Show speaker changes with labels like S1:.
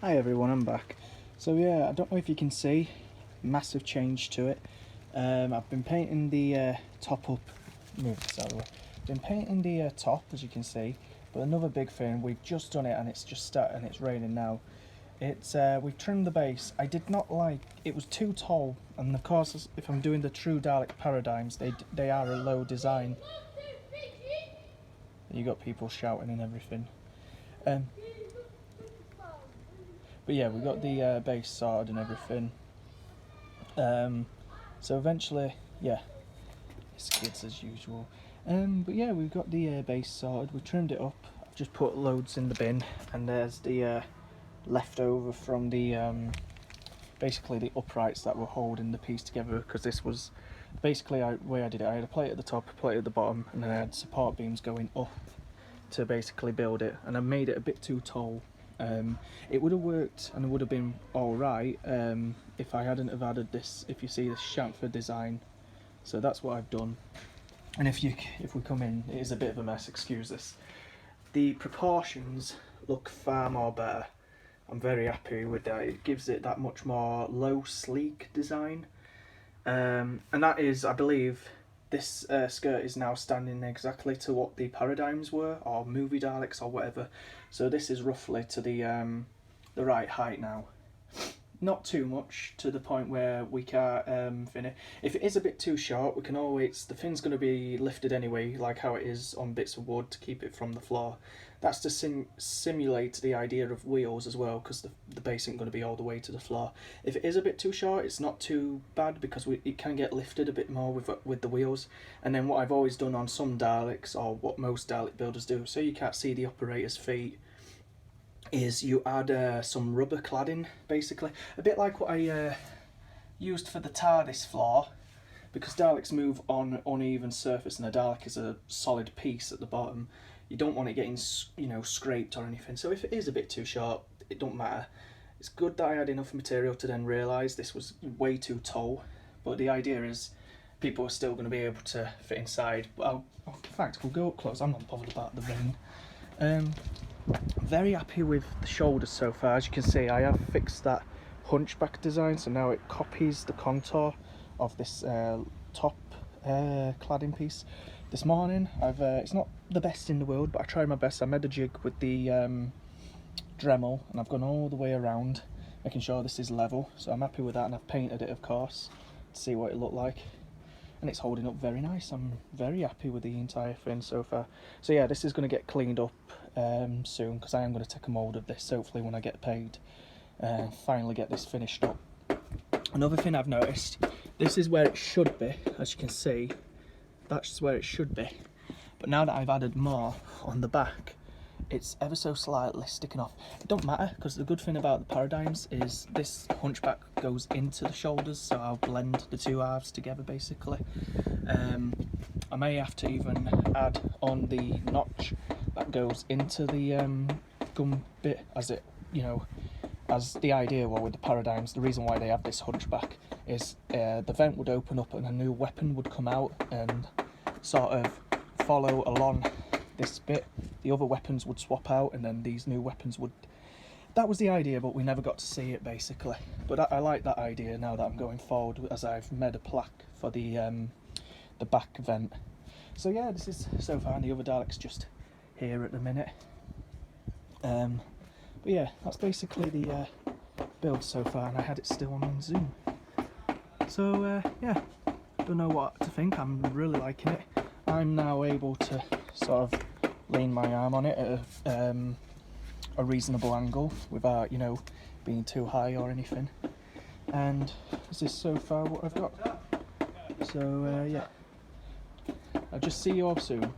S1: Hi everyone, I'm back. So yeah, I don't know if you can see, massive change to it. I've been painting the top up, move this out of the way. Been painting the top, as you can see, but another big thing, we've just done it and it's just started and it's raining now. We've trimmed the base. I did not like, it was too tall, and of course if I'm doing the true Dalek paradigms, they are a low design. You got people shouting and everything. But yeah, we got the base sorted and everything. So eventually, yeah, skids as usual. But yeah, we've got the base sorted. We trimmed it up. I've just put loads in the bin, and there's the leftover from the basically the uprights that were holding the piece together. Because this was basically the way I did it. I had a plate at the top, a plate at the bottom, and then I had support beams going up to basically build it. And I made it a bit too tall. It would have worked and it would have been alright if I hadn't have added this, if you see this chamfer design. So that's what I've done. And if we come in, it is a bit of a mess, excuse this. The proportions look far more better. I'm very happy with that. It gives it that much more low, sleek design. And that is, I believe, this skirt is now standing exactly to what the paradigms were, or movie Daleks, or whatever. So this is roughly to the right height now. Not too much, to the point where we can't finish. If it is a bit too short, we can always, the fin's going to be lifted anyway, like how it is on bits of wood to keep it from the floor. That's to simulate the idea of wheels as well, because the base isn't going to be all the way to the floor. If it is a bit too short, it's not too bad, because it can get lifted a bit more with the wheels. And then what I've always done on some Daleks, or what most Dalek builders do, so you can't see the operator's feet, is you add some rubber cladding, basically. A bit like what I used for the TARDIS floor, because Daleks move on uneven surface and a Dalek is a solid piece at the bottom. You don't want it getting, scraped or anything. So if it is a bit too short, it don't matter. It's good that I had enough material to then realise this was way too tall. But the idea is people are still going to be able to fit inside. But in fact, we'll go up close. I'm not bothered about the rain. Very happy with the shoulders so far. As you can see, I have fixed that hunchback design, so now it copies the contour of this top cladding piece. This morning, it's not the best in the world, but I tried my best. I made a jig with the Dremel, and I've gone all the way around, making sure this is level. So I'm happy with that, and I've painted it, of course, to see what it looked like. And it's holding up very nice. I'm very happy with the entire thing so far. So yeah, this is going to get cleaned up soon, because I am going to take a mould of this, hopefully when I get paid, and finally get this finished up. Another thing I've noticed, this is where it should be, as you can see, that's where it should be. But now that I've added more on the back, it's ever so slightly sticking off. It don't matter, because the good thing about the paradigms is this hunchback goes into the shoulders, so I'll blend the two halves together basically. I may have to even add on the notch that goes into the gum bit, as it, as the idea with the paradigms. The reason why they have this hunchback is the vent would open up and a new weapon would come out and sort of follow along this bit. The other weapons would swap out, and then these new weapons would. That was the idea, but we never got to see it basically. But I like that idea now that I'm going forward, as I've made a plaque for the back vent. So yeah, this is so far, and the other Dalek's just here at the minute. But yeah, that's basically the build so far, and I had it still on Zoom. So yeah, don't know what to think. I'm really liking it. I'm now able to sort of lean my arm on it at a reasonable angle without, being too high or anything. And this is so far what I've got. So yeah, I'll just see you all soon.